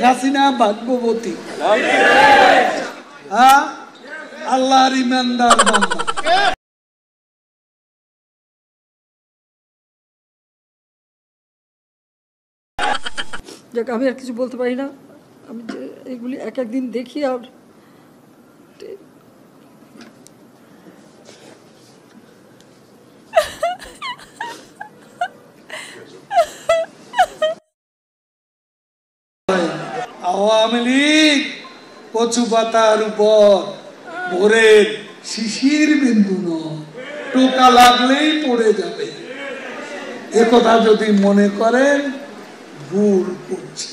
হাসিনা ভাগ্যবতী, আল্লাহর ইমানদার বান্দা। যাক, আমি আর কিছু বলতে পারি না। আমি যে এগুলি এক একদিন দেখি আর আওয়ামী লীগ কচু পাতার উপর ভোরের শিশির বিন্দু নয়, টোকা লাগলেই পড়ে যাবে। একথা যদি মনে করেন ভুল করছে।